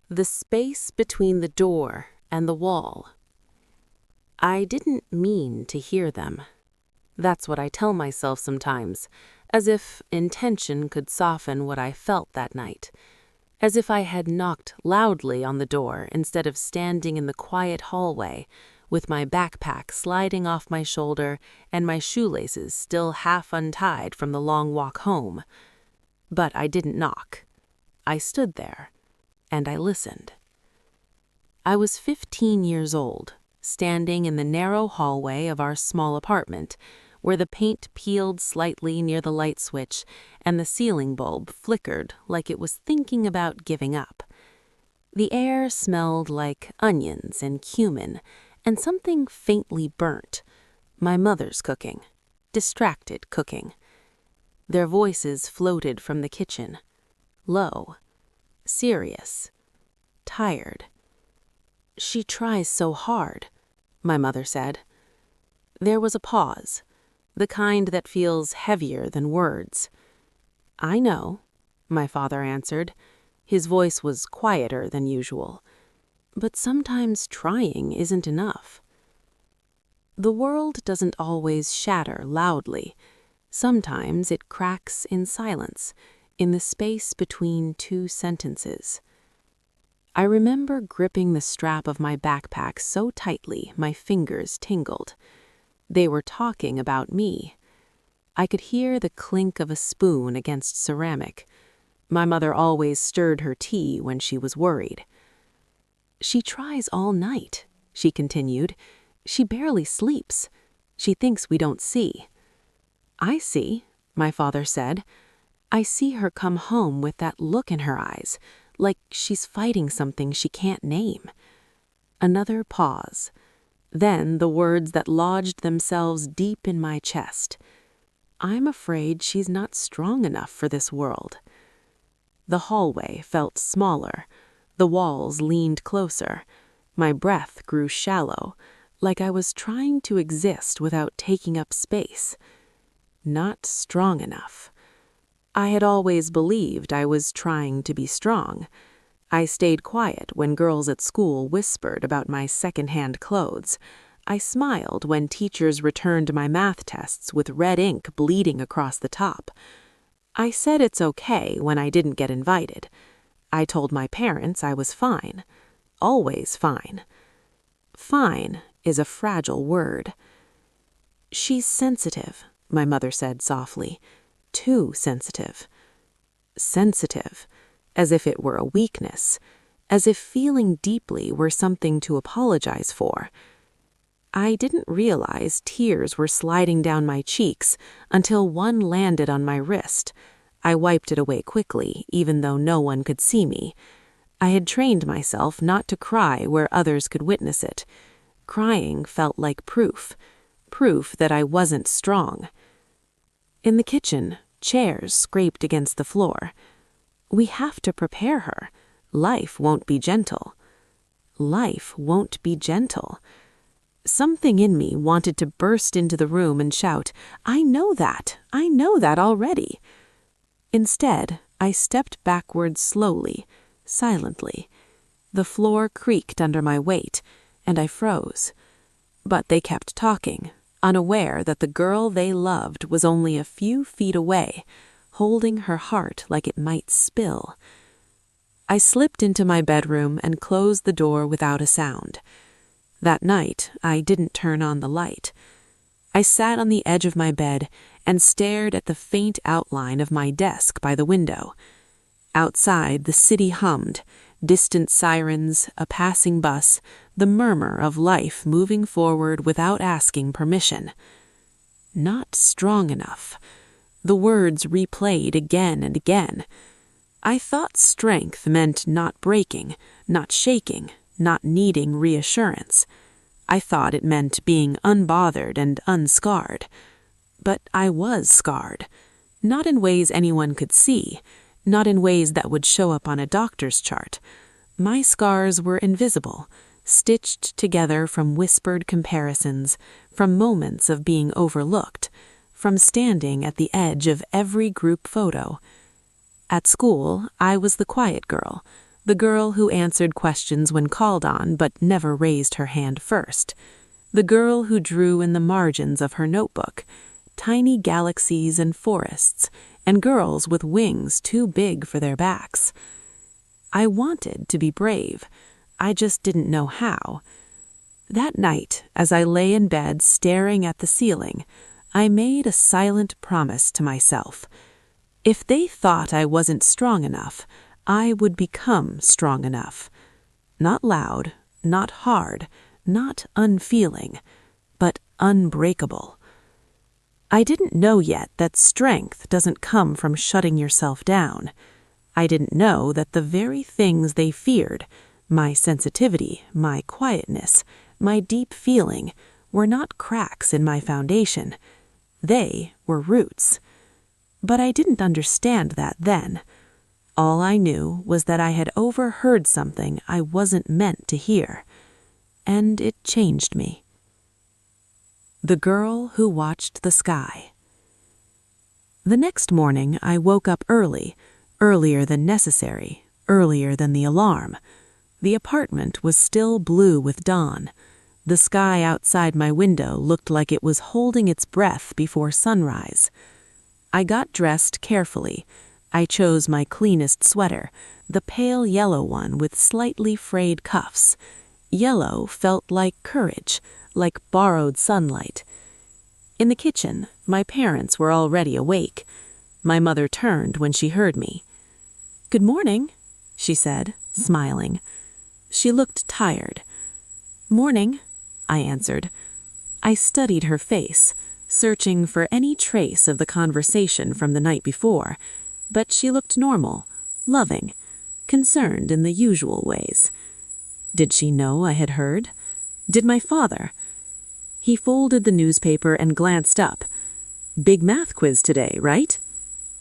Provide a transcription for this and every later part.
The space between the door and the wall. I didn't mean to hear them. That's what I tell myself sometimes, as if intention could soften what I felt that night, as if I had knocked loudly on the door instead of standing in the quiet hallway with my backpack sliding off my shoulder and my shoelaces still half untied from the long walk home. But I didn't knock. I stood there, and I listened. I was 15 years old, standing in the narrow hallway of our small apartment, where the paint peeled slightly near the light switch and the ceiling bulb flickered like it was thinking about giving up. The air smelled like onions and cumin and something faintly burnt. My mother's cooking. Distracted cooking. Their voices floated from the kitchen. Low. Serious. Tired. "She tries so hard," my mother said. There was a pause, the kind that feels heavier than words. "I know," my father answered. His voice was quieter than usual. "But sometimes trying isn't enough." The world doesn't always shatter loudly. Sometimes it cracks in silence, in the space between two sentences. I remember gripping the strap of my backpack so tightly my fingers tingled. They were talking about me. I could hear the clink of a spoon against ceramic. My mother always stirred her tea when she was worried. "She tries all night," she continued. "She barely sleeps. She thinks we don't see." "I see," my father said. "I see her come home with that look in her eyes, like she's fighting something she can't name." Another pause. Then the words that lodged themselves deep in my chest. "I'm afraid she's not strong enough for this world." The hallway felt smaller. The walls leaned closer. My breath grew shallow, like I was trying to exist without taking up space. Not strong enough. I had always believed I was trying to be strong. I stayed quiet when girls at school whispered about my second-hand clothes. I smiled when teachers returned my math tests with red ink bleeding across the top. I said it's okay when I didn't get invited. I told my parents I was fine. Always fine. Fine is a fragile word. "She's sensitive," my mother said softly. "Too sensitive." Sensitive, as if it were a weakness, as if feeling deeply were something to apologize for. I didn't realize tears were sliding down my cheeks until one landed on my wrist. I wiped it away quickly, even though no one could see me. I had trained myself not to cry where others could witness it. Crying felt like proof that I wasn't strong. In the kitchen, chairs scraped against the floor. "We have to prepare her. Life won't be gentle." Life won't be gentle. Something in me wanted to burst into the room and shout, I know that already." Instead, I stepped backwards slowly, silently. The floor creaked under my weight, and I froze. But they kept talking, unaware that the girl they loved was only a few feet away, holding her heart like it might spill. I slipped into my bedroom and closed the door without a sound. That night, I didn't turn on the light. I sat on the edge of my bed and stared at the faint outline of my desk by the window. Outside, the city hummed, distant sirens, a passing bus, the murmur of life moving forward without asking permission. Not strong enough. The words replayed again and again. I thought strength meant not breaking, not shaking, not needing reassurance. I thought it meant being unbothered and unscarred. But I was scarred. Not in ways anyone could see, not in ways that would show up on a doctor's chart. My scars were invisible, stitched together from whispered comparisons, from moments of being overlooked, from standing at the edge of every group photo. At school, I was the quiet girl, The girl who answered questions when called on but never raised her hand first. The girl who drew in the margins of her notebook tiny galaxies and forests, and girls with wings too big for their backs. I wanted to be brave. I just didn't know how. That night, as I lay in bed staring at the ceiling, I made a silent promise to myself. If they thought I wasn't strong enough, I would become strong enough. Not loud, not hard, not unfeeling, but unbreakable. I didn't know yet that strength doesn't come from shutting yourself down. I didn't know that the very things they feared, my sensitivity, my quietness, my deep feeling, were not cracks in my foundation. They were roots. But I didn't understand that then. All I knew was that I had overheard something I wasn't meant to hear. And it changed me. The Girl Who Watched the Sky. The next morning I woke up early, earlier than necessary, earlier than the alarm. The apartment was still blue with dawn. The sky outside my window looked like it was holding its breath before sunrise. I got dressed carefully. I chose my cleanest sweater, the pale yellow one with slightly frayed cuffs. Yellow felt like courage, like borrowed sunlight. In the kitchen, my parents were already awake. My mother turned when she heard me. "Good morning," she said, smiling. She looked tired. "Morning," I answered. I studied her face, searching for any trace of the conversation from the night before, but she looked normal, loving, concerned in the usual ways. Did she know I had heard? Did my father? He folded the newspaper and glanced up. "Big math quiz today, right?"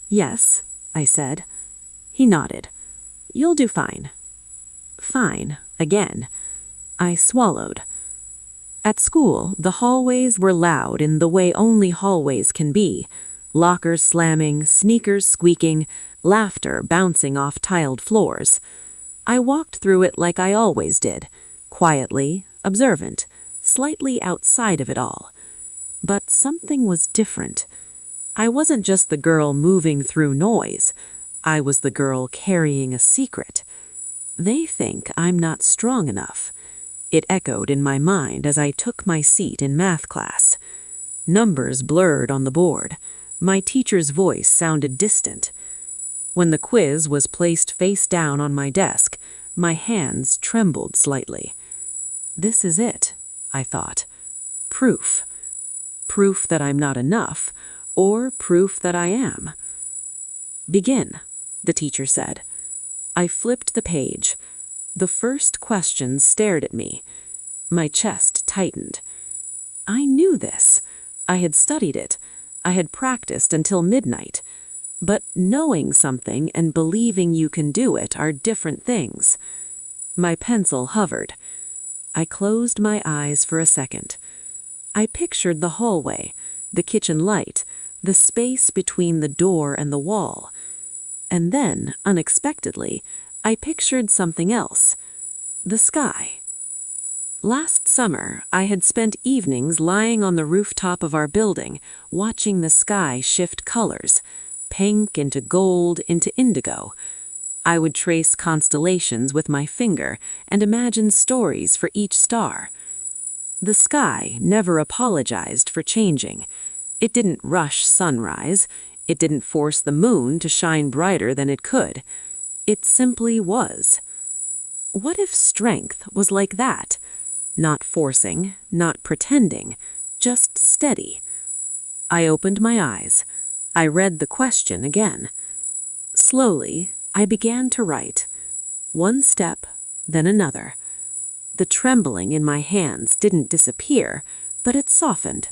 "Yes," I said. He nodded. "You'll do fine." Fine, again. I swallowed. At school, the hallways were loud in the way only hallways can be. Lockers slamming, sneakers squeaking, laughter bouncing off tiled floors. I walked through it like I always did, quietly, observant, slightly outside of it all. But something was different. I wasn't just the girl moving through noise. I was the girl carrying a secret. They think I'm not strong enough. It echoed in my mind as I took my seat in math class. Numbers blurred on the board. My teacher's voice sounded distant. When the quiz was placed face down on my desk, my hands trembled slightly. This is it, I thought. Proof. Proof that I'm not enough, or proof that I am. "Begin," the teacher said. I flipped the page. The first question stared at me. My chest tightened. I knew this. I had studied it. I had practiced until midnight. But knowing something and believing you can do it are different things. My pencil hovered. I closed my eyes for a second. I pictured the hallway, the kitchen light, the space between the door and the wall. And then, unexpectedly, I pictured something else. The sky. Last summer, I had spent evenings lying on the rooftop of our building, watching the sky shift colors, pink into gold into indigo. I would trace constellations with my finger and imagine stories for each star. The sky never apologized for changing. It didn't rush sunrise. It didn't force the moon to shine brighter than it could. It simply was. What if strength was like that? Not forcing, not pretending, just steady. I opened my eyes. I read the question again. Slowly, I began to write. One step, then another. The trembling in my hands didn't disappear, but it softened.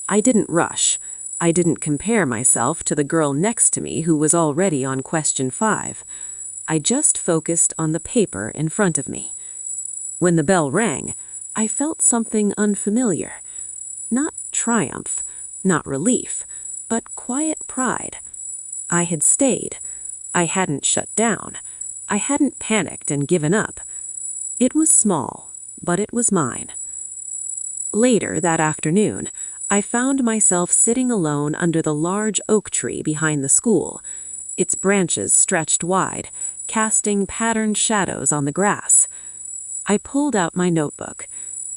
I didn't rush. I didn't compare myself to the girl next to me who was already on question 5. I just focused on the paper in front of me. When the bell rang, I felt something unfamiliar. Not triumph, not relief, but quiet pride. I had stayed. I hadn't shut down. I hadn't panicked and given up. It was small, but it was mine. Later that afternoon, I found myself sitting alone under the large oak tree behind the school, its branches stretched wide, casting patterned shadows on the grass. I pulled out my notebook.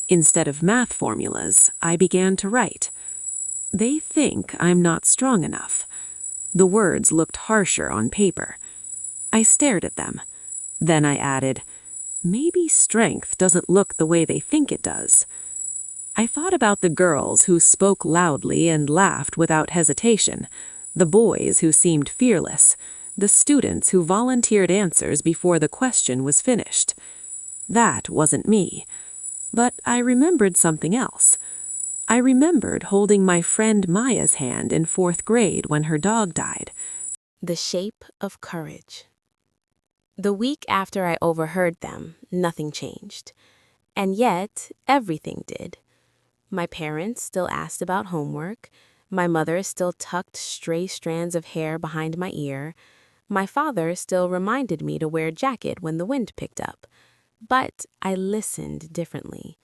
Instead of math formulas, I began to write. They think I'm not strong enough. The words looked harsher on paper. I stared at them. Then I added, maybe strength doesn't look the way they think it does. I thought about the girls who spoke loudly and laughed without hesitation, the boys who seemed fearless, the students who volunteered answers before the question was finished. That wasn't me. But I remembered something else. I remembered holding my friend Maya's hand in 4th grade when her dog died. The shape of courage. The week after I overheard them, nothing changed. And yet, everything did. My parents still asked about homework. My mother still tucked stray strands of hair behind my ear. My father still reminded me to wear a jacket when the wind picked up. But I listened differently.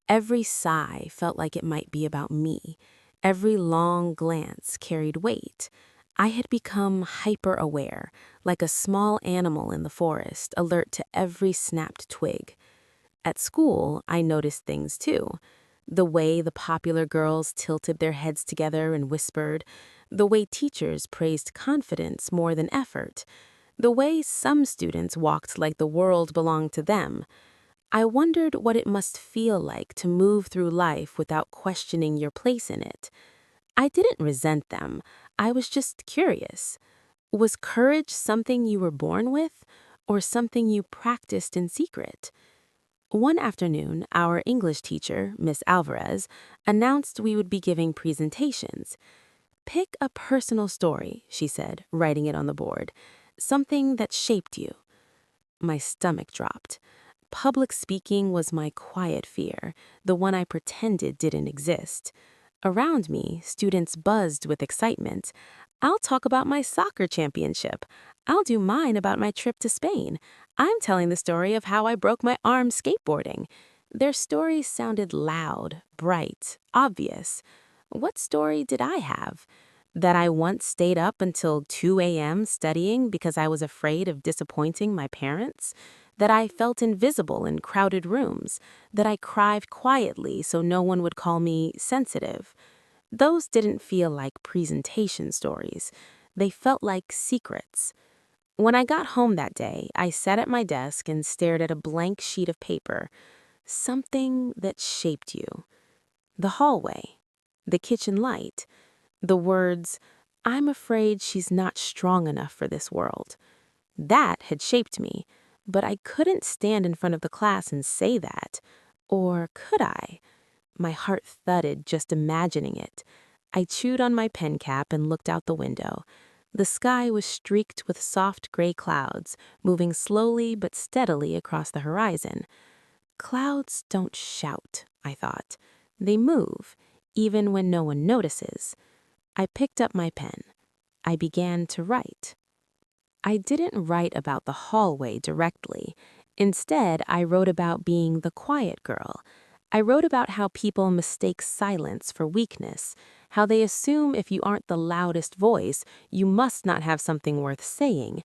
Every sigh felt like it might be about me. Every long glance carried weight. I had become hyper-aware, like a small animal in the forest, alert to every snapped twig. At school, I noticed things too. The way the popular girls tilted their heads together and whispered, the way teachers praised confidence more than effort, the way some students walked like the world belonged to them. I wondered what it must feel like to move through life without questioning your place in it. I didn't resent them. I was just curious. Was courage something you were born with, or something you practiced in secret? One afternoon, our English teacher, Miss Alvarez, announced we would be giving presentations. Pick a personal story, she said, writing it on the board. Something that shaped you. My stomach dropped. Public speaking was my quiet fear, the one I pretended didn't exist. Around me, students buzzed with excitement. I'll talk about my soccer championship. I'll do mine about my trip to Spain. I'm telling the story of how I broke my arm skateboarding. Their stories sounded loud, bright, obvious. What story did I have? That I once stayed up until 2 a.m. studying because I was afraid of disappointing my parents? That I felt invisible in crowded rooms? That I cried quietly so no one would call me sensitive? Those didn't feel like presentation stories. They felt like secrets. When I got home that day, I sat at my desk and stared at a blank sheet of paper. Something that shaped you. The hallway. The kitchen light. The words, "I'm afraid she's not strong enough for this world." That had shaped me, but I couldn't stand in front of the class and say that. Or could I? My heart thudded just imagining it. I chewed on my pen cap and looked out the window. The sky was streaked with soft gray clouds, moving slowly but steadily across the horizon. Clouds don't shout, I thought. They move, even when no one notices. I picked up my pen. I began to write. I didn't write about the hallway directly. Instead, I wrote about being the quiet girl. I wrote about how people mistake silence for weakness, how they assume if you aren't the loudest voice, you must not have something worth saying.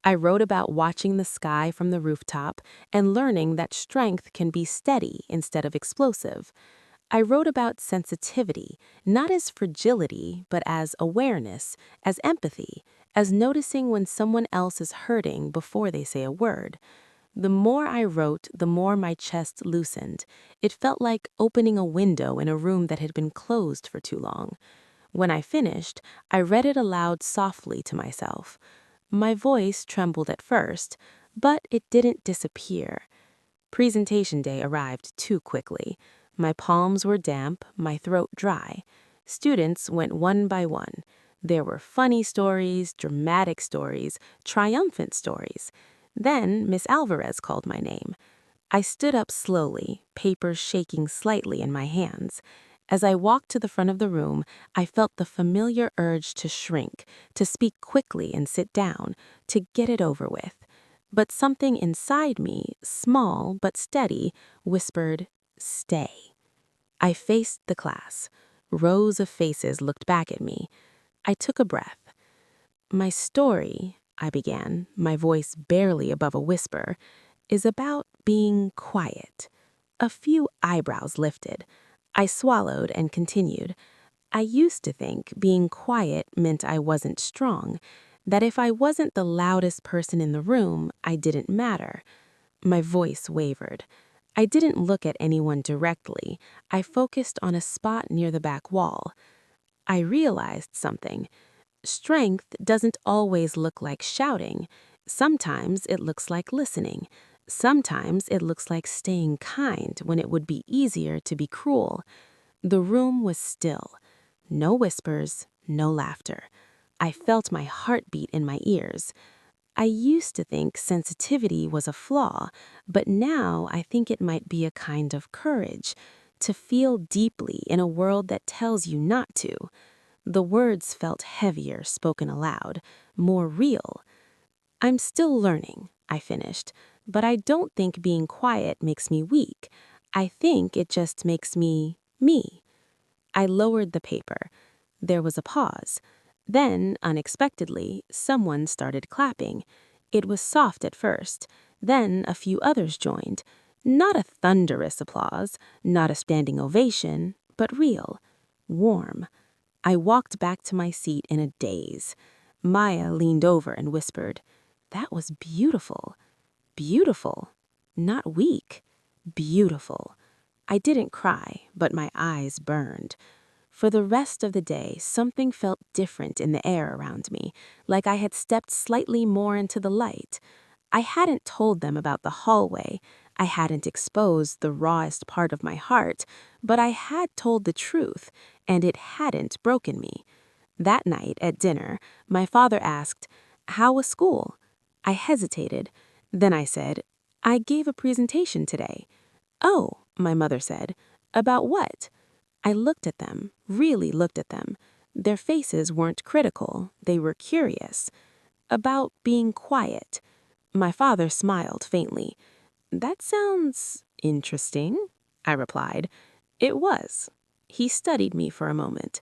I wrote about watching the sky from the rooftop and learning that strength can be steady instead of explosive. I wrote about sensitivity, not as fragility, but as awareness, as empathy, as noticing when someone else is hurting before they say a word. The more I wrote, the more my chest loosened. It felt like opening a window in a room that had been closed for too long. When I finished, I read it aloud softly to myself. My voice trembled at first, but it didn't disappear. Presentation day arrived too quickly. My palms were damp, my throat dry. Students went one by one. There were funny stories, dramatic stories, triumphant stories. Then Miss Alvarez called my name. I stood up slowly, papers shaking slightly in my hands. As I walked to the front of the room, I felt the familiar urge to shrink, to speak quickly and sit down, to get it over with. but something inside me, small but steady, whispered, "Stay." I faced the class. Rows of faces looked back at me. I took a breath. "My story," I began, my voice barely above a whisper, "is about being quiet." A few eyebrows lifted. I swallowed and continued. "I used to think being quiet meant I wasn't strong, that if I wasn't the loudest person in the room, I didn't matter." My voice wavered. I didn't look at anyone directly. I focused on a spot near the back wall. I realized something. Strength doesn't always look like shouting. Sometimes it looks like listening. Sometimes it looks like staying kind when it would be easier to be cruel. The room was still. No whispers, no laughter. I felt my heartbeat in my ears. I used to think sensitivity was a flaw, but now I think it might be a kind of courage, to feel deeply in a world that tells you not to. The words felt heavier spoken aloud, more real. "I'm still learning," I finished, "but I don't think being quiet makes me weak. I think it just makes me me." I lowered the paper. There was a pause. Then, unexpectedly, someone started clapping. It was soft at first. Then a few others joined. Not a thunderous applause, not a standing ovation, but real, warm. I walked back to my seat in a daze. Maya leaned over and whispered, "That was beautiful. Beautiful. Not weak. Beautiful." I didn't cry, but my eyes burned. For the rest of the day, something felt different in the air around me, like I had stepped slightly more into the light. I hadn't told them about the hallway. I hadn't exposed the rawest part of my heart, but I had told the truth, and it hadn't broken me. That night at dinner, my father asked, "How was school?" I hesitated. Then I said, "I gave a presentation today." "Oh," my mother said, "about what?" I looked at them, really looked at them. Their faces weren't critical, they were curious. "About being quiet." My father smiled faintly. "That sounds interesting," I replied. It was. He studied me for a moment.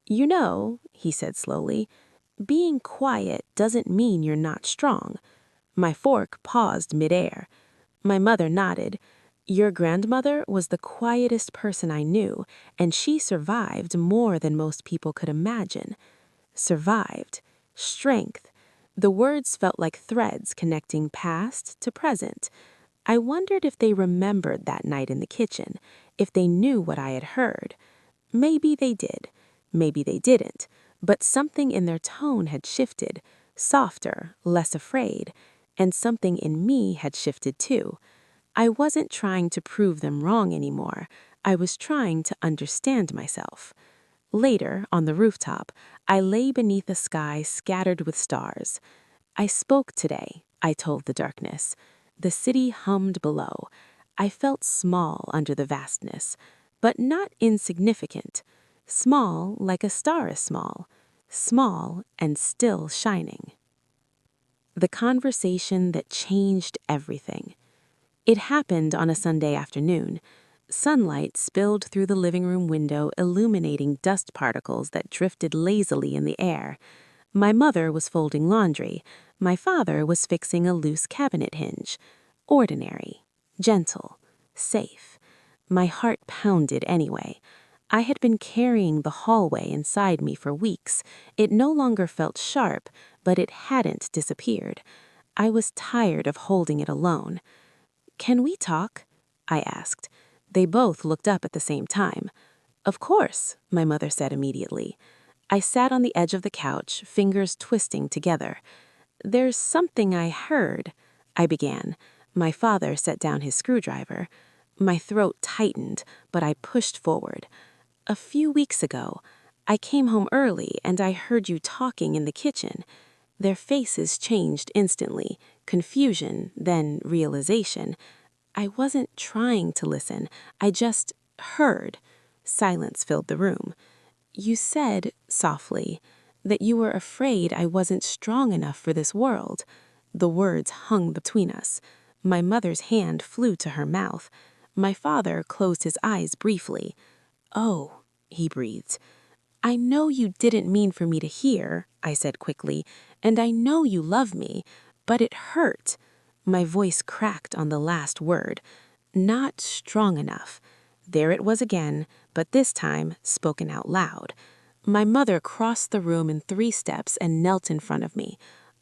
"You know," he said slowly, "being quiet doesn't mean you're not strong." My fork paused midair. My mother nodded. "Your grandmother was the quietest person I knew, and she survived more than most people could imagine." Survived. Strength. The words felt like threads connecting past to present. I wondered if they remembered that night in the kitchen, if they knew what I had heard. Maybe they did. Maybe they didn't. But something in their tone had shifted, softer, less afraid, and something in me had shifted too. I wasn't trying to prove them wrong anymore. I was trying to understand myself. Later, on the rooftop, I lay beneath a sky scattered with stars. "I spoke today," I told the darkness. The city hummed below. I felt small under the vastness, but not insignificant. Small like a star is small. Small and still shining. The conversation that changed everything. It happened on a Sunday afternoon. Sunlight spilled through the living room window, illuminating dust particles that drifted lazily in the air. My mother was folding laundry. My father was fixing a loose cabinet hinge. Ordinary, gentle, safe. My heart pounded anyway. I had been carrying the hallway inside me for weeks. It no longer felt sharp, but it hadn't disappeared. I was tired of holding it alone. "Can we talk?" I asked. They both looked up at the same time. "Of course," my mother said immediately. I sat on the edge of the couch, fingers twisting together. "There's something I heard," I began. My father set down his screwdriver. My throat tightened, but I pushed forward. "A few weeks ago, I came home early and I heard you talking in the kitchen." Their faces changed instantly, confusion, then realization. I wasn't trying to listen, I just heard. Silence filled the room. "You said, softly, that you were afraid I wasn't strong enough for this world." The words hung between us. My mother's hand flew to her mouth. My father closed his eyes briefly. "Oh," he breathed. "I know you didn't mean for me to hear," I said quickly, "and I know you love me, but it hurt." My voice cracked on the last word. Not strong enough. There it was again, but this time spoken out loud. My mother crossed the room in 3 steps and knelt in front of me.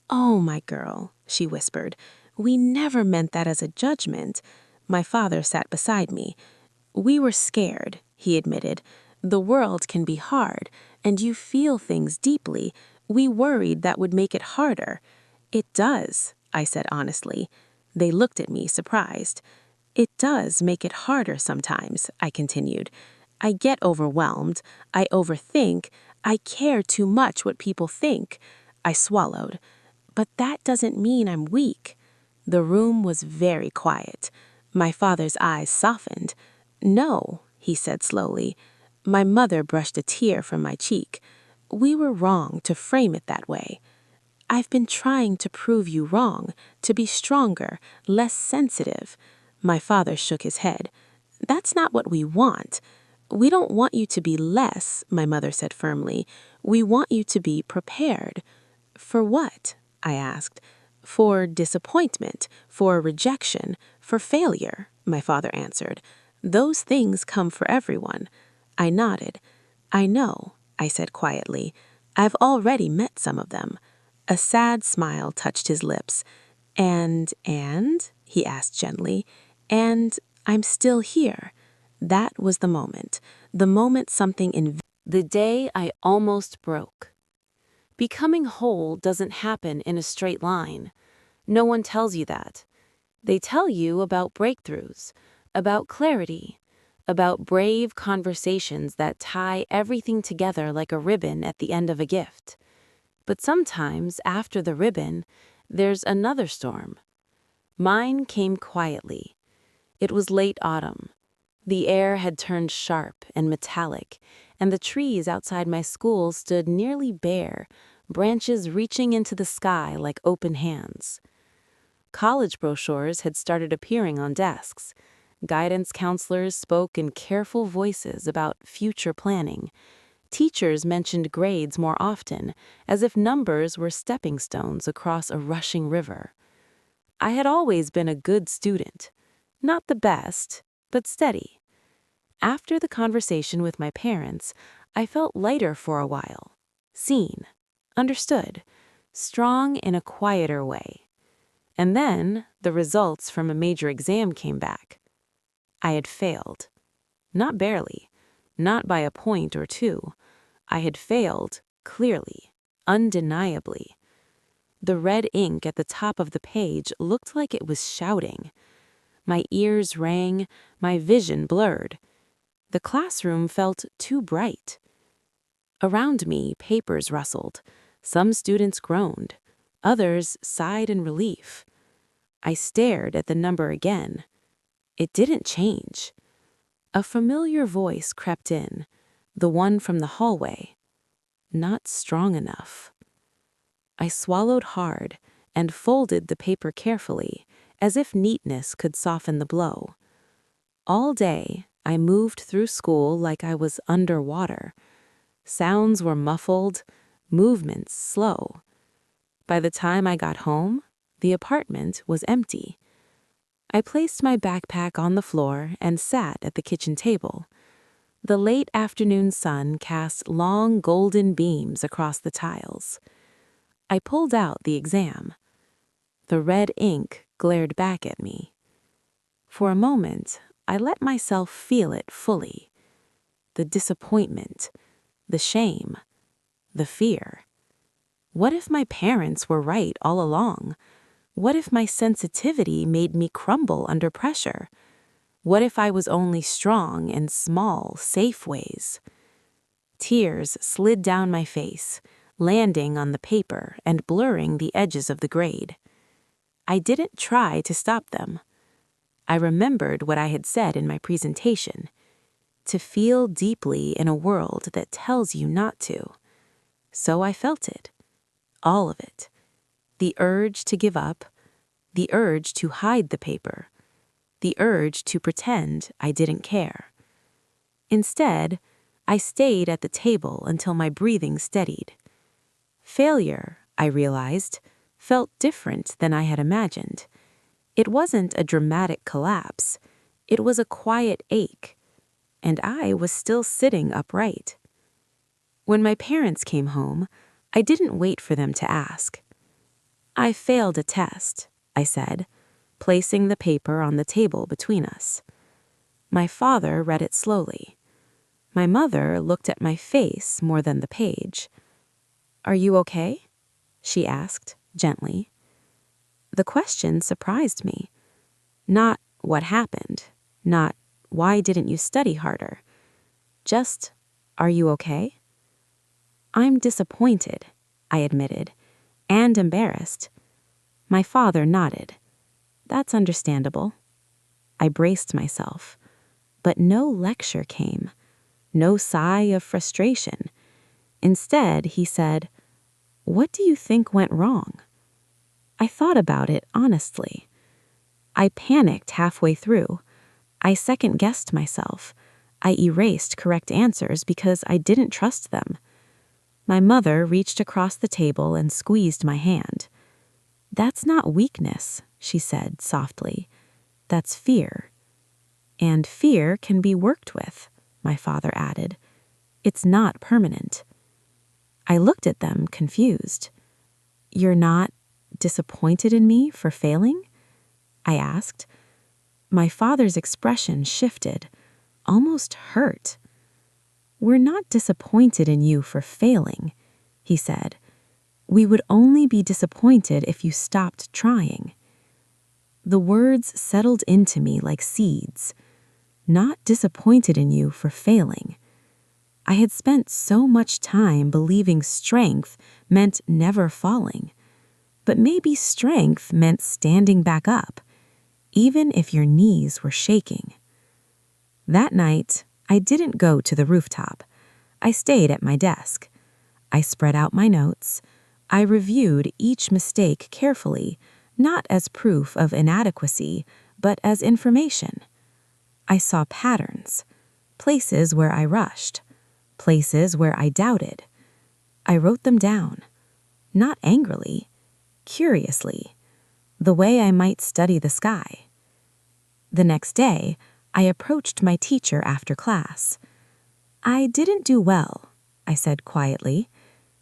"Oh, my girl," she whispered, "we never meant that as a judgment." My father sat beside me. "We were scared," he admitted. "The world can be hard, and you feel things deeply. We worried that would make it harder." "It does," I said honestly. They looked at me, surprised. "It does make it harder sometimes," I continued. "I get overwhelmed. I overthink. I care too much what people think." I swallowed. "But that doesn't mean I'm weak." The room was very quiet. My father's eyes softened. "No," he said slowly. My mother brushed a tear from my cheek. "We were wrong to frame it that way." "I've been trying to prove you wrong, to be stronger, less sensitive." My father shook his head. "That's not what we want." "We don't want you to be less," my mother said firmly. "We want you to be prepared." "For what?" I asked. "For disappointment, for rejection, for failure," my father answered. "Those things come for everyone." I nodded. "I know," I said quietly. "I've already met some of them." A sad smile touched his lips. And, he asked gently, "And I'm still here." That was the moment something The day I almost broke. Becoming whole doesn't happen in a straight line. No one tells you that. They tell you about breakthroughs, about clarity, about brave conversations that tie everything together like a ribbon at the end of a gift. But sometimes, after the ribbon, there's another storm. Mine came quietly. It was late autumn. The air had turned sharp and metallic, and the trees outside my school stood nearly bare, branches reaching into the sky like open hands. College brochures had started appearing on desks. Guidance counselors spoke in careful voices about future planning. Teachers mentioned grades more often, as if numbers were stepping stones across a rushing river. I had always been a good student. Not the best, but steady. After the conversation with my parents, I felt lighter for a while. Seen, understood, strong in a quieter way. And then the results from a major exam came back. I had failed. Not barely, not by a point or two. I had failed, clearly, undeniably. The red ink at the top of the page looked like it was shouting. My ears rang, my vision blurred. The classroom felt too bright. Around me, papers rustled. Some students groaned. Others sighed in relief. I stared at the number again. It didn't change. A familiar voice crept in, the one from the hallway. Not strong enough. I swallowed hard and folded the paper carefully, as if neatness could soften the blow. All day, I moved through school like I was underwater. Sounds were muffled, movements slow. By the time I got home, the apartment was empty. I placed my backpack on the floor and sat at the kitchen table. The late afternoon sun cast long golden beams across the tiles. I pulled out the exam. The red ink glared back at me. For a moment, I let myself feel it fully. The disappointment, the shame, the fear. What if my parents were right all along? What if my sensitivity made me crumble under pressure? What if I was only strong in small, safe ways? Tears slid down my face, landing on the paper and blurring the edges of the grade. I didn't try to stop them. I remembered what I had said in my presentation: to feel deeply in a world that tells you not to. So I felt it, all of it. The urge to give up, the urge to hide the paper, the urge to pretend I didn't care. Instead, I stayed at the table until my breathing steadied. Failure, I realized, felt different than I had imagined. It wasn't a dramatic collapse. It was a quiet ache, and I was still sitting upright. When my parents came home, I didn't wait for them to ask. "I failed a test," I said, placing the paper on the table between us. My father read it slowly. My mother looked at my face more than the page. "Are you okay?" she asked, gently. The question surprised me. Not what happened, not why didn't you study harder, just, "Are you okay?" "I'm disappointed," I admitted, and embarrassed. My father nodded. "That's understandable." I braced myself, but no lecture came, no sigh of frustration. Instead, he said, "What do you think went wrong?" I thought about it honestly. I panicked halfway through. I second-guessed myself. I erased correct answers because I didn't trust them. My mother reached across the table and squeezed my hand. "That's not weakness," she said softly. "That's fear." "And fear can be worked with," my father added. "It's not permanent." I looked at them, confused. "You're not disappointed in me for failing?" I asked. My father's expression shifted, almost hurt. "We're not disappointed in you for failing," he said. "We would only be disappointed if you stopped trying." The words settled into me like seeds. Not disappointed in you for failing. I had spent so much time believing strength meant never falling. But maybe strength meant standing back up, even if your knees were shaking. That night, I didn't go to the rooftop. I stayed at my desk. I spread out my notes. I reviewed each mistake carefully, not as proof of inadequacy, but as information. I saw patterns, places where I rushed, places where I doubted. I wrote them down, not angrily, curiously, the way I might study the sky. The next day, I approached my teacher after class. "I didn't do well," I said quietly.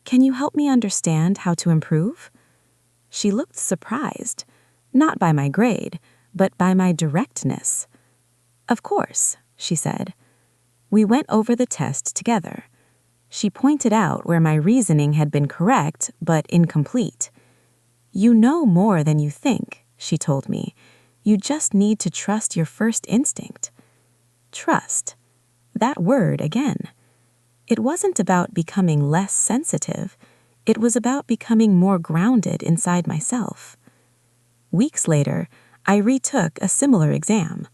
"Can you help me understand how to improve?" She looked surprised, not by my grade, but by my directness. "Of course," she said. We went over the test together. She pointed out where my reasoning had been correct but incomplete. "You know more than you think," she told me. "You just need to trust your first instinct." Trust. That word again. It wasn't about becoming less sensitive. It was about becoming more grounded inside myself. Weeks later, I retook a similar exam.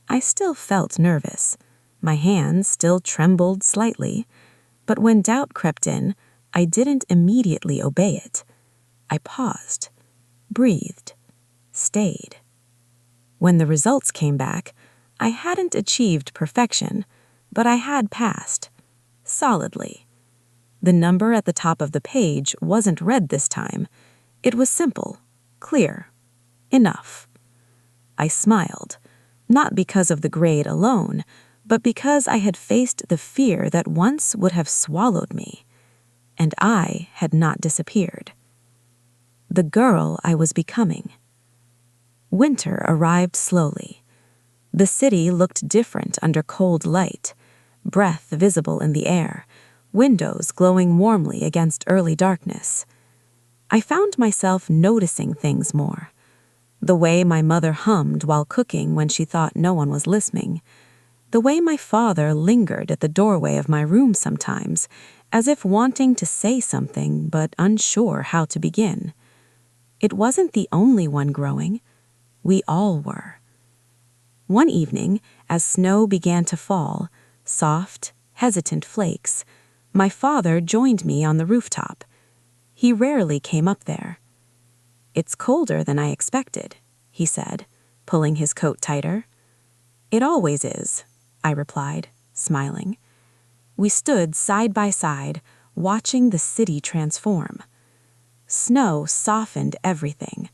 I still felt nervous. My hands still trembled slightly. But when doubt crept in, I didn't immediately obey it. I paused, breathed, stayed. When the results came back, I hadn't achieved perfection, but I had passed. Solidly. The number at the top of the page wasn't red this time. It was simple, clear, enough. I smiled, not because of the grade alone, but because I had faced the fear that once would have swallowed me, and I had not disappeared. The girl I was becoming. Winter arrived slowly. The city looked different under cold light, breath visible in the air, windows glowing warmly against early darkness. I found myself noticing things more. The way my mother hummed while cooking when she thought no one was listening. The way my father lingered at the doorway of my room sometimes, as if wanting to say something but unsure how to begin. It wasn't the only one growing. We all were. One evening, as snow began to fall, soft, hesitant flakes, my father joined me on the rooftop. He rarely came up there. "It's colder than I expected," he said, pulling his coat tighter. "It always is," I replied, smiling. We stood side by side, watching the city transform. Snow softened everything.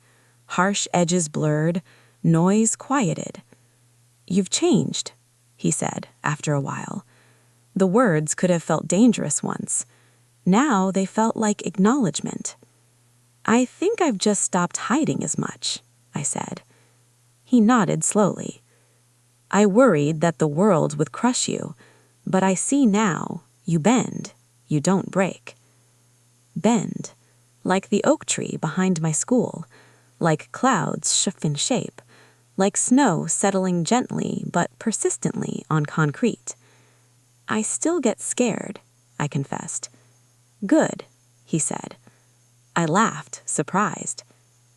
Harsh edges blurred, noise quieted. "You've changed," he said after a while. The words could have felt dangerous once. Now they felt like acknowledgement. "I think I've just stopped hiding as much," I said. He nodded slowly. "I worried that the world would crush you, but I see now you bend, you don't break." Bend, like the oak tree behind my school, like clouds shift in shape, like snow settling gently but persistently on concrete. "I still get scared," I confessed. "Good," he said. I laughed, surprised.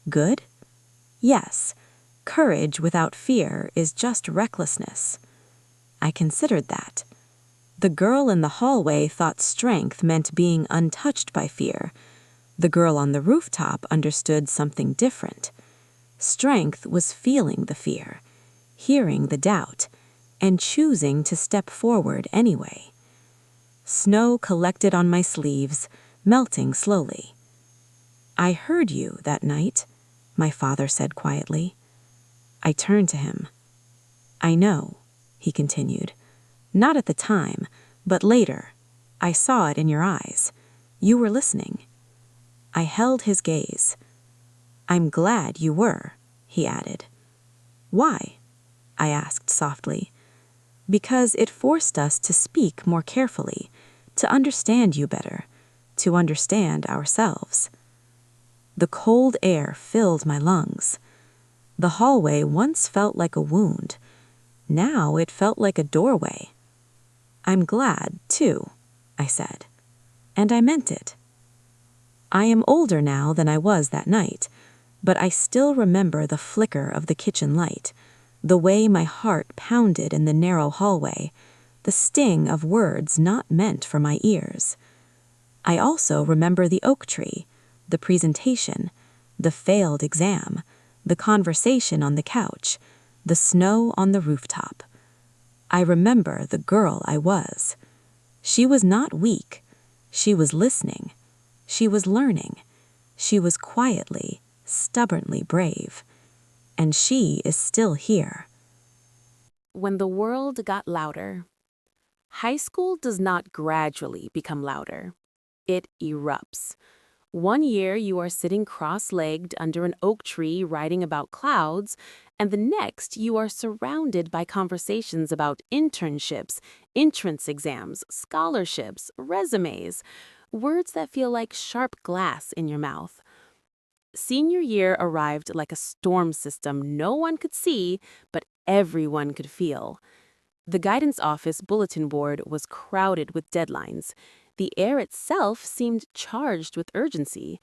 "Good?" "Yes. Courage without fear is just recklessness." I considered that. The girl in the hallway thought strength meant being untouched by fear. The girl on the rooftop understood something different. Strength was feeling the fear, hearing the doubt, and choosing to step forward anyway. Snow collected on my sleeves, melting slowly. "I heard you that night," my father said quietly. I turned to him. "I know," he continued. "Not at the time, but later. I saw it in your eyes. You were listening." I held his gaze. "I'm glad you were," he added. "Why?" I asked softly. "Because it forced us to speak more carefully, to understand you better, to understand ourselves." The cold air filled my lungs. The hallway once felt like a wound. Now it felt like a doorway. "I'm glad, too," I said. And I meant it. I am older now than I was that night, but I still remember the flicker of the kitchen light, the way my heart pounded in the narrow hallway, the sting of words not meant for my ears. I also remember the oak tree, the presentation, the failed exam, the conversation on the couch, the snow on the rooftop. I remember the girl I was. She was not weak. She was listening. She was learning. She was quietly, stubbornly brave. And she is still here. When the world got louder. High school does not gradually become louder. It erupts. One year you are sitting cross-legged under an oak tree writing about clouds, and the next you are surrounded by conversations about internships, entrance exams, scholarships, resumes, words that feel like sharp glass in your mouth. Senior year arrived like a storm system no one could see, but everyone could feel. The guidance office bulletin board was crowded with deadlines. The air itself seemed charged with urgency.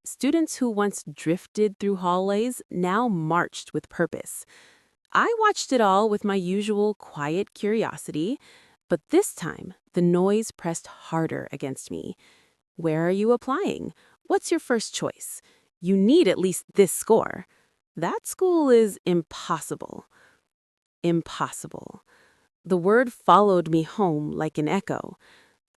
Students who once drifted through hallways now marched with purpose. I watched it all with my usual quiet curiosity, but this time the noise pressed harder against me. Where are you applying? What's your first choice? You need at least this score. That school is impossible. Impossible. The word followed me home like an echo.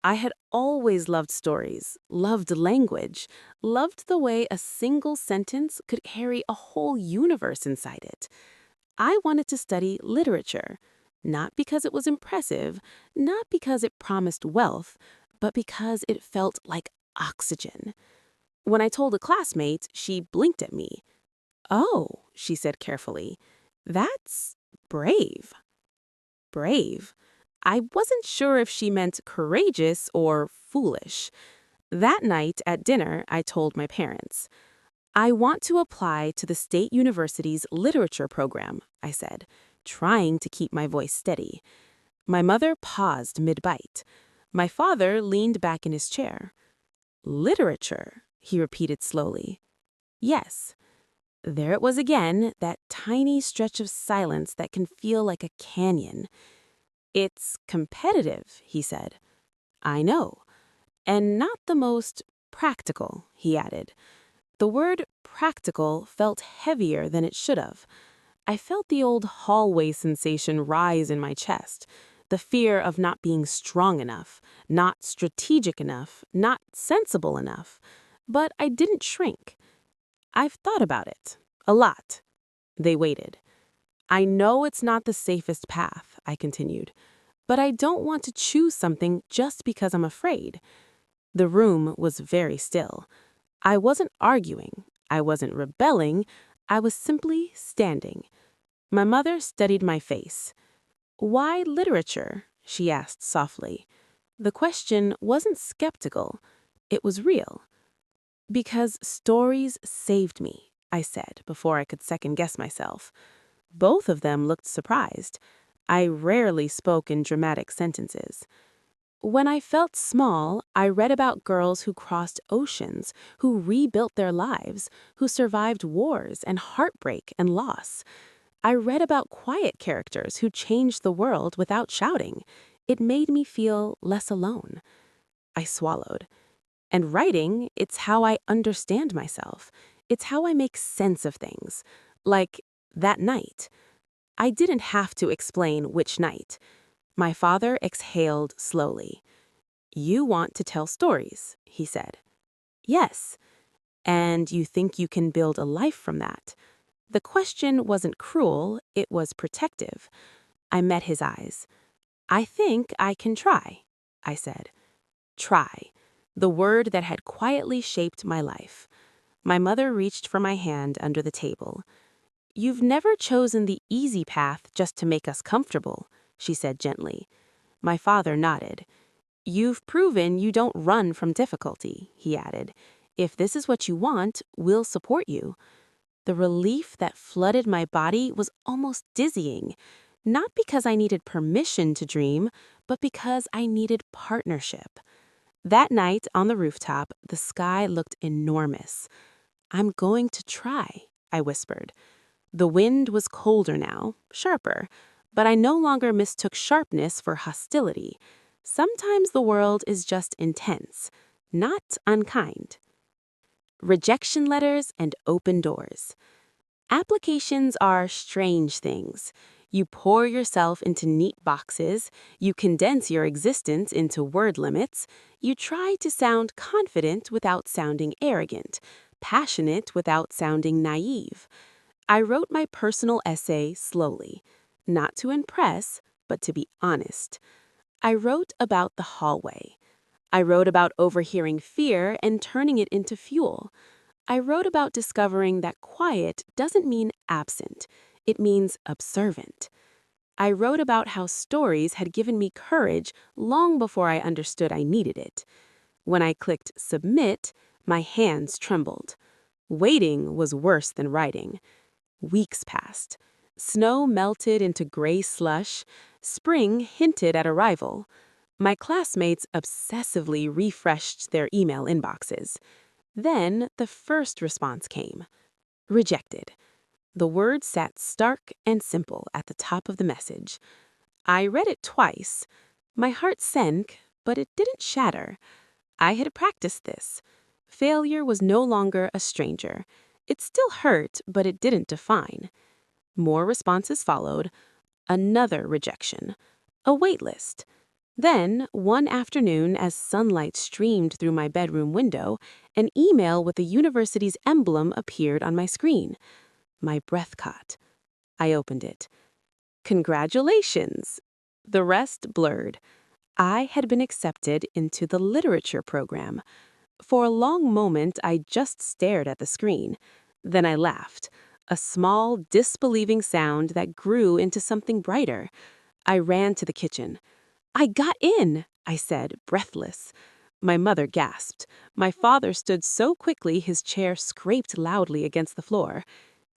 I had always loved stories, loved language, loved the way a single sentence could carry a whole universe inside it. I wanted to study literature, not because it was impressive, not because it promised wealth, but because it felt like oxygen. When I told a classmate, she blinked at me. "Oh," she said carefully, "that's brave." Brave. I wasn't sure if she meant courageous or foolish. That night at dinner, I told my parents. "I want to apply to the State University's literature program," I said, trying to keep my voice steady. My mother paused mid-bite. My father leaned back in his chair. "Literature," he repeated slowly. "Yes." There it was again, that tiny stretch of silence that can feel like a canyon. "It's competitive," he said. "I know. And not the most practical," he added. The word practical felt heavier than it should have. I felt the old hallway sensation rise in my chest, the fear of not being strong enough, not strategic enough, not sensible enough. But I didn't shrink. I've thought about it. A lot. They waited. I know it's not the safest path, I continued, but I don't want to choose something just because I'm afraid. The room was very still. I wasn't arguing. I wasn't rebelling. I was simply standing. My mother studied my face. "Why literature?" she asked softly. The question wasn't skeptical. It was real. "Because stories saved me," I said before I could second-guess myself. Both of them looked surprised. I rarely spoke in dramatic sentences. When I felt small, I read about girls who crossed oceans, who rebuilt their lives, who survived wars and heartbreak and loss. I read about quiet characters who changed the world without shouting. It made me feel less alone. I swallowed. And writing, it's how I understand myself. It's how I make sense of things. Like that night. I didn't have to explain which night. My father exhaled slowly. "You want to tell stories," he said. "Yes. And you think you can build a life from that?" The question wasn't cruel, it was protective. I met his eyes. "I think I can try," I said. Try. The word that had quietly shaped my life. My mother reached for my hand under the table. "You've never chosen the easy path just to make us comfortable," she said gently. My father nodded. "You've proven you don't run from difficulty," he added. "If this is what you want, we'll support you." The relief that flooded my body was almost dizzying, not because I needed permission to dream, but because I needed partnership. That night on the rooftop, the sky looked enormous. "I'm going to try," I whispered. The wind was colder now, sharper, but I no longer mistook sharpness for hostility. Sometimes the world is just intense, not unkind. Rejection letters and open doors. Applications are strange things. You pour yourself into neat boxes, you condense your existence into word limits, you try to sound confident without sounding arrogant, passionate without sounding naive. I wrote my personal essay slowly, not to impress, but to be honest. I wrote about the hallway. I wrote about overhearing fear and turning it into fuel. I wrote about discovering that quiet doesn't mean absent, it means observant. I wrote about how stories had given me courage long before I understood I needed it. When I clicked submit, my hands trembled. Waiting was worse than writing. Weeks passed. Snow melted into gray slush. Spring hinted at arrival. My classmates obsessively refreshed their email inboxes. Then the first response came. Rejected. The word sat stark and simple at the top of the message. I read it twice. My heart sank, but it didn't shatter. I had practiced this. Failure was no longer a stranger. It still hurt, but it didn't define. More responses followed. Another rejection. A wait list. Then, one afternoon, as sunlight streamed through my bedroom window, an email with the university's emblem appeared on my screen. My breath caught. I opened it. Congratulations! The rest blurred. I had been accepted into the literature program. For a long moment, I just stared at the screen. Then I laughed, a small, disbelieving sound that grew into something brighter. I ran to the kitchen. "I got in," I said, breathless. My mother gasped. My father stood so quickly his chair scraped loudly against the floor.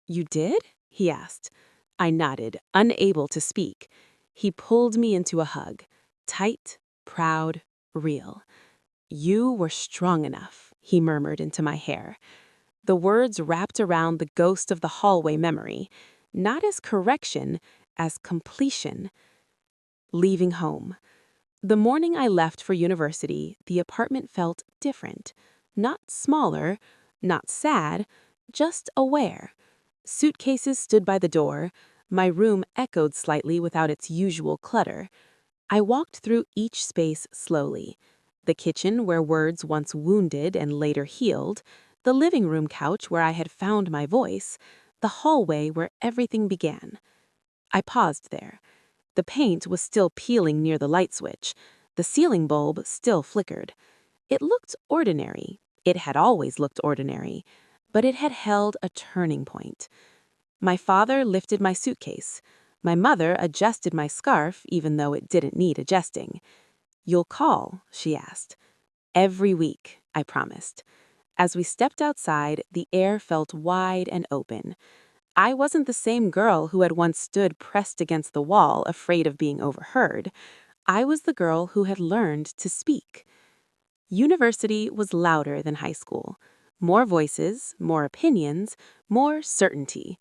"You did?" he asked. I nodded, unable to speak. He pulled me into a hug. Tight, proud, real. "You were strong enough," he murmured into my hair. The words wrapped around the ghost of the hallway memory, not as correction, as completion. Leaving home. The morning I left for university, the apartment felt different. Not smaller, not sad, just aware. Suitcases stood by the door. My room echoed slightly without its usual clutter. I walked through each space slowly. The kitchen where words once wounded and later healed, the living room couch where I had found my voice, the hallway where everything began. I paused there. The paint was still peeling near the light switch. The ceiling bulb still flickered. It looked ordinary. It had always looked ordinary. But it had held a turning point. My father lifted my suitcase. My mother adjusted my scarf even though it didn't need adjusting. "You'll call?" she asked. "Every week," I promised. As we stepped outside, the air felt wide and open. I wasn't the same girl who had once stood pressed against the wall, afraid of being overheard. I was the girl who had learned to speak. University was louder than high school. More voices, more opinions, more certainty.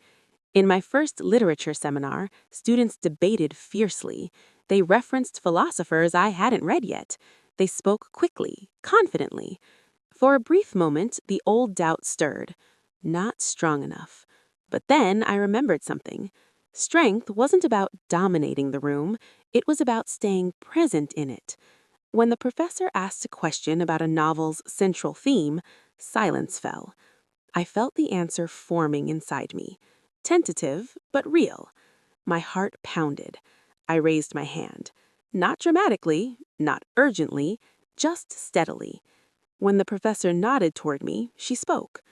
In my first literature seminar, students debated fiercely. They referenced philosophers I hadn't read yet. They spoke quickly, confidently. For a brief moment, the old doubt stirred. Not strong enough. But then I remembered something. Strength wasn't about dominating the room. It was about staying present in it. When the professor asked a question about a novel's central theme, silence fell. I felt the answer forming inside me. Tentative, but real. My heart pounded. I raised my hand. Not dramatically, not urgently, just steadily. When the professor nodded toward me, she spoke.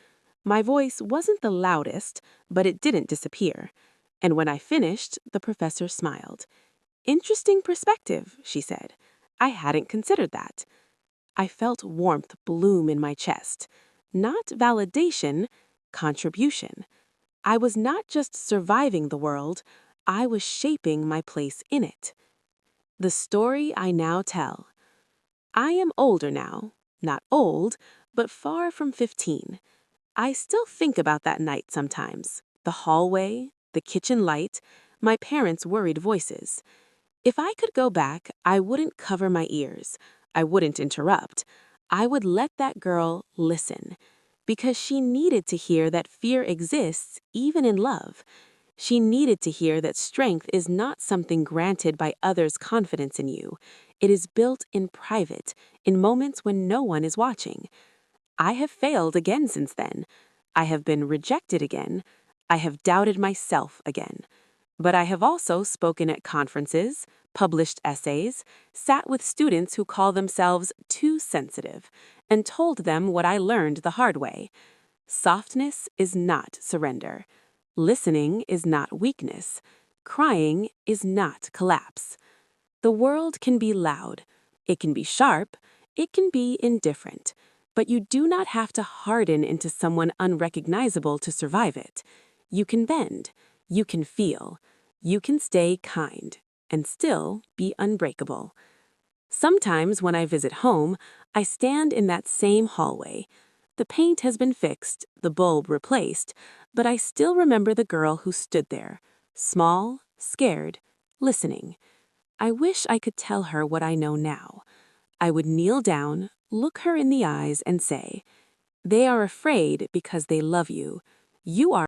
My voice wasn't the loudest, but it didn't disappear. And when I finished, the professor smiled. "Interesting perspective," she said. "I hadn't considered that." I felt warmth bloom in my chest. Not validation, contribution. I was not just surviving the world, I was shaping my place in it. The story I now tell. I am older now. Not old, but far from 15. I still think about that night sometimes. The hallway, the kitchen light, my parents' worried voices. If I could go back, I wouldn't cover my ears. I wouldn't interrupt. I would let that girl listen. Because she needed to hear that fear exists even in love. She needed to hear that strength is not something granted by others' confidence in you. It is built in private, in moments when no one is watching. I have failed again since then. I have been rejected again. I have doubted myself again. But I have also spoken at conferences, published essays, sat with students who call themselves too sensitive, and told them what I learned the hard way. Softness is not surrender. Listening is not weakness. Crying is not collapse. The world can be loud. It can be sharp. It can be indifferent. But you do not have to harden into someone unrecognizable to survive it. You can bend. You can feel. You can stay kind and still be unbreakable. Sometimes when I visit home, I stand in that same hallway. The paint has been fixed, the bulb replaced, but I still remember the girl who stood there, small, scared, listening. I wish I could tell her what I know now. I would kneel down, look her in the eyes, and say, "They are afraid because they love you. You are